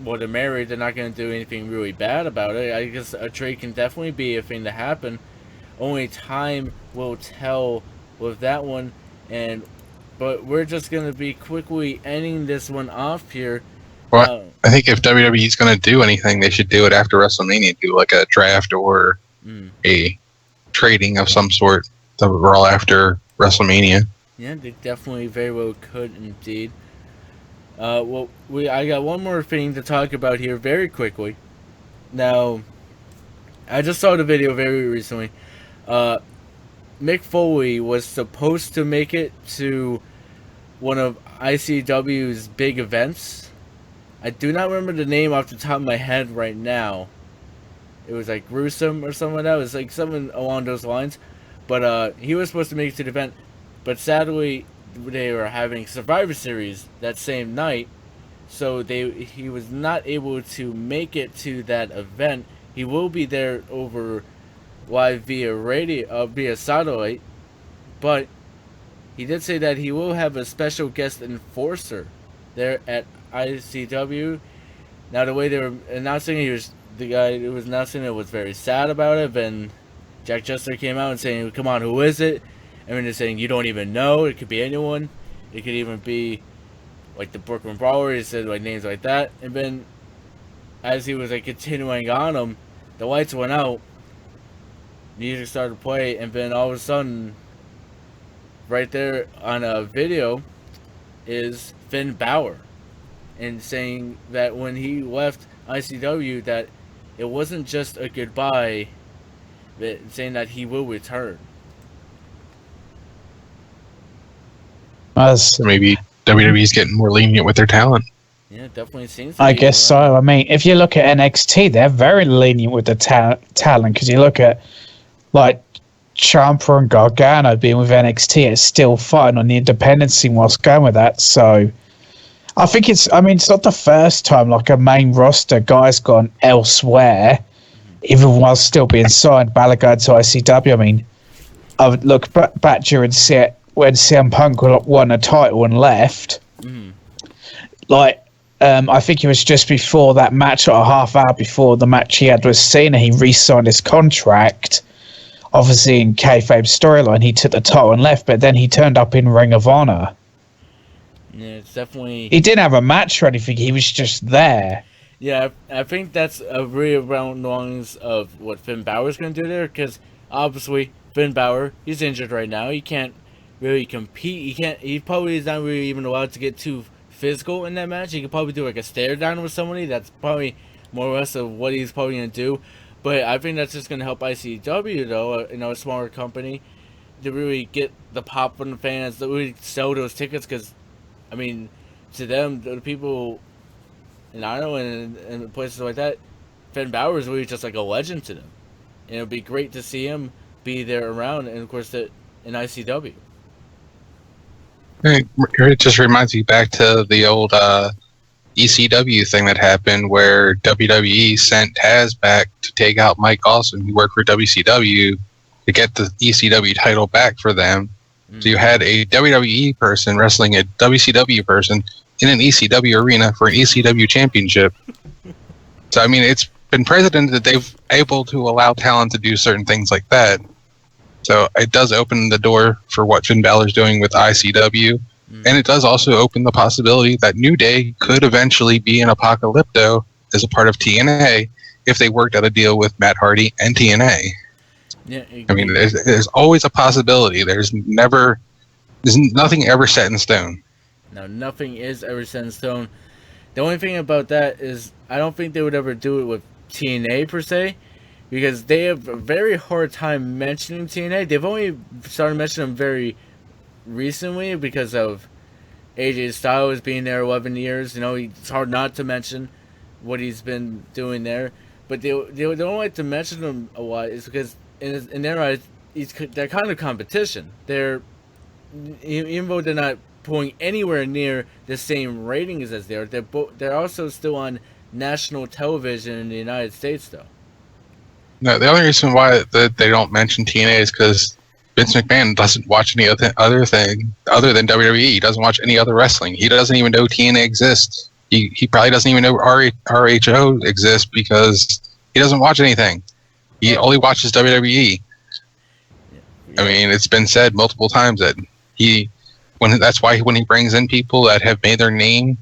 well, they're married, they're not going to do anything really bad about it. I guess a trade can definitely be a thing to happen. Only time will tell with that one. But we're just going to be quickly ending this one off here. Well, I think if WWE's going to do anything, they should do it after WrestleMania. Do like a draft or a trading of some sort to roll after WrestleMania. Yeah, they definitely very well could indeed. I got one more thing to talk about here very quickly. Now, I just saw the video very recently. Mick Foley was supposed to make it to one of ICW's big events. I do not remember the name off the top of my head right now. It was like Gruesome or something like that. It was like something along those lines. But he was supposed to make it to the event. But sadly, they were having Survivor Series that same night. So he was not able to make it to that event. He will be there over live via radio, via satellite. But he did say that he will have a special guest enforcer there at ICW. Now the way they were announcing it, the guy who was announcing it was very sad about it, and Jack Jester came out and saying, "Come on, who is it?" And then they're saying, "You don't even know. It could be anyone. It could even be like the Brooklyn Brawler." He said like names like that, and then as he was like continuing on them, the lights went out. Music started to play, and then all of a sudden, right there on a video, is Finn Balor, and saying that when he left ICW, that it wasn't just a goodbye, but saying that he will return. So maybe WWE's getting more lenient with their talent. Yeah, it definitely seems to I be guess so. I mean, if you look at NXT, they're very lenient with the talent because you look at like Ciampa and Gargano being with NXT, it's still fighting on the independent scene whilst going with that. So I think it's not the first time like a main roster guy's gone elsewhere, even while still being signed. Balor going to ICW. I mean, I would look back during when CM Punk won a title and left. I think it was just before that match, or a half hour before the match he had with Cena, he re-signed his contract. Obviously, in kayfabe storyline, he took the title and left, but then he turned up in Ring of Honor. Yeah, it's definitely... He didn't have a match or anything, he was just there. Yeah, I think that's a real round lungs of what Finn Balor's going to do there, because obviously, Finn Balor, he's injured right now. He can't really compete. He probably is not really even allowed to get too physical in that match. He could probably do like a stare down with somebody. That's probably more or less of what he's probably going to do. But I think that's just going to help ICW, though, a smaller company, to really get the pop from the fans, to really sell those tickets, because, I mean, to them, the people in Ireland and places like that, Finn Balor is really just like a legend to them. And it would be great to see him be there around, and of course, in ICW. It just reminds me back to the old ECW thing that happened where WWE sent Taz back to take out Mike Awesome, who worked for WCW, to get the ECW title back for them. So you had a WWE person wrestling a WCW person in an ECW arena for an ECW championship. So, I mean, it's been precedented that they've able to allow talent to do certain things like that. So it does open the door for what Finn Balor's doing with ICW. And it does also open the possibility that New Day could eventually be in Apocalypto as a part of TNA if they worked out a deal with Matt Hardy and TNA. Yeah, I mean, there's always a possibility. There's nothing ever set in stone. No, nothing is ever set in stone. The only thing about that is I don't think they would ever do it with TNA per se, because they have a very hard time mentioning TNA. They've only started mentioning them very recently because of AJ Styles being there 11 years. It's hard not to mention what he's been doing there. But they don't like to mention him a lot is because in their eyes, they're kind of competition. Even though they're not pulling anywhere near the same ratings as they're also still on national television in the United States, though. No, the only reason why they don't mention TNA is because Vince McMahon doesn't watch any other thing other than WWE. He doesn't watch any other wrestling. He doesn't even know TNA exists. He probably doesn't even know RHO exists because he doesn't watch anything. He only watches WWE. I mean, it's been said multiple times that that's why when he brings in people that have made their name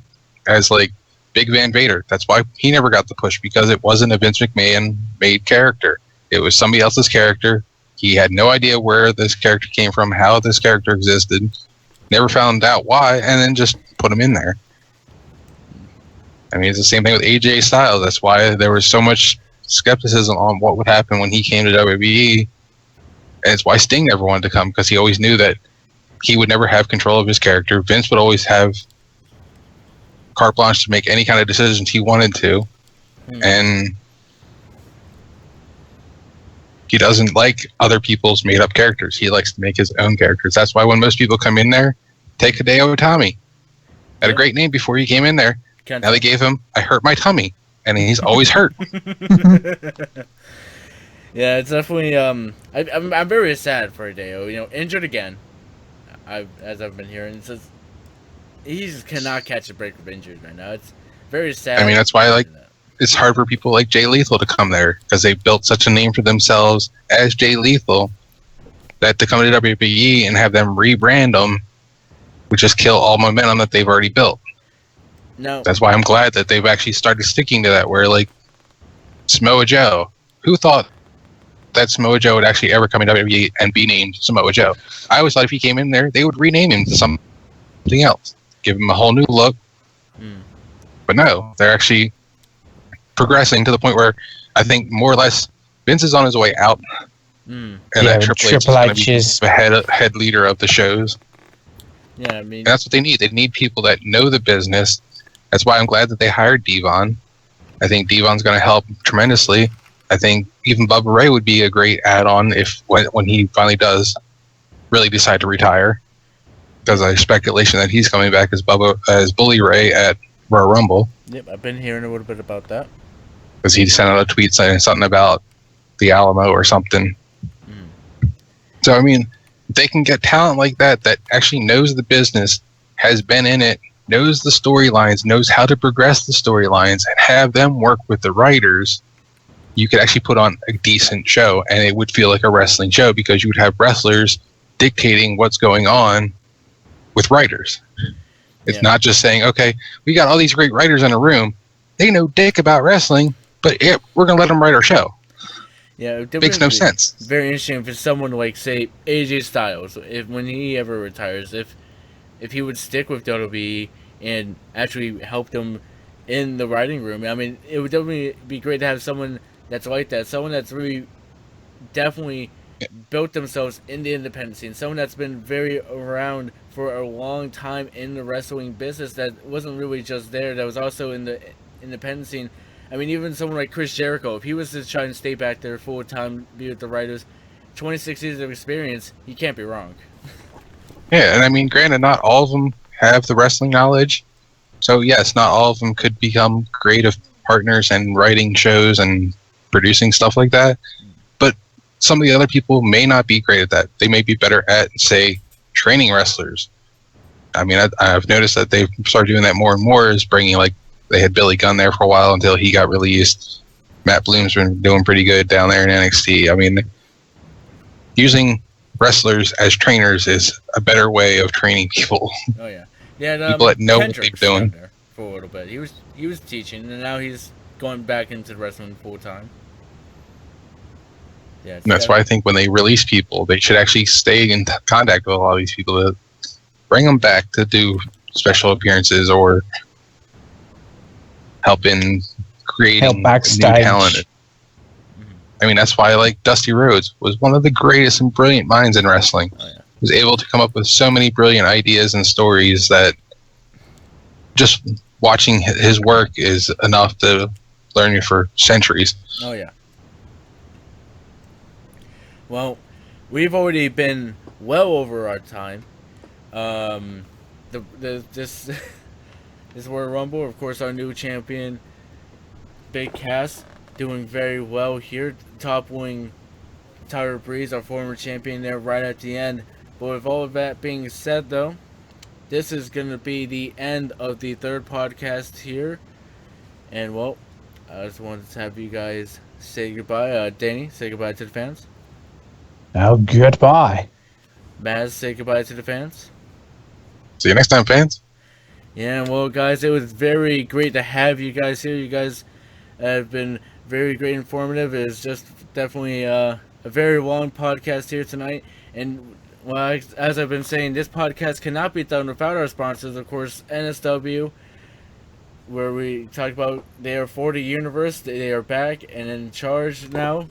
as like Big Van Vader, that's why he never got the push, because it wasn't a Vince McMahon made character. It was somebody else's character. He had no idea where this character came from, how this character existed, never found out why, and then just put him in there. I mean, it's the same thing with AJ Styles. That's why there was so much skepticism on what would happen when he came to WWE, and it's why Sting never wanted to come, because he always knew that he would never have control of his character. Vince would always have carte blanche to make any kind of decisions he wanted to, and he doesn't like other people's made-up characters. He likes to make his own characters. That's why when most people come in there, take Hideo Itami. Had a great name before he came in there. Now they gave him, I hurt my tummy, and he's always hurt. Yeah, it's definitely. I'm very sad for Hideo. Injured again. As I've been hearing, it says he just cannot catch a break with injuries right now. It's very sad. I mean, that's why it's hard for people like Jay Lethal to come there because they built such a name for themselves as Jay Lethal that to come to WWE and have them rebrand them would just kill all momentum that they've already built. No. That's why I'm glad that they've actually started sticking to that, where like Samoa Joe, who thought that Samoa Joe would actually ever come in WWE and be named Samoa Joe? I always thought if he came in there, they would rename him to something else, give him a whole new look. But no, they're actually progressing to the point where I think more or less Vince is on his way out, and that Triple H is the head leader of the shows. Yeah, I mean, and that's what they need. They need people that know the business. That's why I'm glad that they hired Devon. I think Devon's going to help tremendously. I think even Bubba Ray would be a great add-on if when he finally does really decide to retire. Because there's speculation that he's coming back as Bully Ray at Royal Rumble. Yep, I've been hearing a little bit about that. Because he sent out a tweet saying something about the Alamo or something. So, I mean, they can get talent like that actually knows the business, has been in it, knows the storylines, knows how to progress the storylines, and have them work with the writers. You could actually put on a decent show, and it would feel like a wrestling show because you would have wrestlers dictating what's going on with writers. It's not just saying, okay, we got all these great writers in a room. They know dick about wrestling, but we're going to let them write our show. Yeah, it makes no sense. Very interesting for someone like, say, AJ Styles, when he ever retires, if he would stick with WWE and actually help them in the writing room. I mean, it would definitely be great to have someone that's like that, someone that's really definitely built themselves in the independent scene, someone that's been very around for a long time in the wrestling business, that wasn't really just there, that was also in the independent scene. I mean, even someone like Chris Jericho, if he was to try and stay back there full time, be with the writers, 26 years of experience, he can't be wrong. Yeah, and I mean, granted, not all of them have the wrestling knowledge. So, yes, not all of them could become creative partners and writing shows and producing stuff like that. But some of the other people may not be great at that. They may be better at, say, training wrestlers. I mean, I've noticed that they've started doing that more and more, is bringing, like, they had Billy Gunn there for a while until he got released. Matt Bloom's been doing pretty good down there in NXT. I mean, using wrestlers as trainers is a better way of training people. Oh yeah, yeah. People that know what they're doing. There for a little bit, he was teaching, and now he's going back into wrestling full time. Yeah, and that's why I think when they release people, they should actually stay in contact with a lot of these people to bring them back to do special appearances or help in creating new talent. I mean, that's why, like, Dusty Rhodes was one of the greatest and brilliant minds in wrestling. Oh, yeah. He was able to come up with so many brilliant ideas and stories that just watching his work is enough to learn you for centuries. Oh, yeah. Well, we've already been well over our time. This Royal Rumble, of course, our new champion, Big Cass, doing very well here, toppling Tyler Breeze, our former champion, there right at the end. But with all of that being said, though, this is going to be the end of the third podcast here. And, well, I just wanted to have you guys say goodbye. Danny, say goodbye to the fans. Oh, goodbye. Mazz, say goodbye to the fans. See you next time, fans. Yeah, well, guys, it was very great to have you guys here. You guys have been very great, informative. It's just definitely a very long podcast here tonight. And well, as I've been saying, this podcast cannot be done without our sponsors, of course, NSW, where we talked about they are for the universe. They are back and in charge now.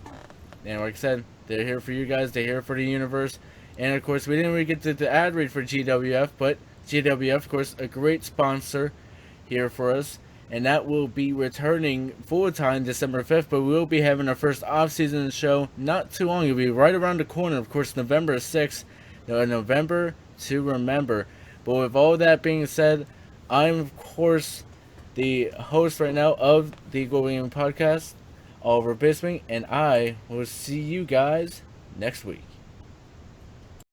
And like I said, they're here for you guys. They're here for the universe. And of course, we didn't really get to the ad read for GWF, but GWF, of course, a great sponsor here for us. And that will be returning full-time December 5th, but we will be having our first off-season show not too long. It'll be right around the corner, of course, November 6th. November to remember. But with all that being said, I'm, of course, the host right now of the Global Gaming Podcast, Oliver Bisping, and I will see you guys next week.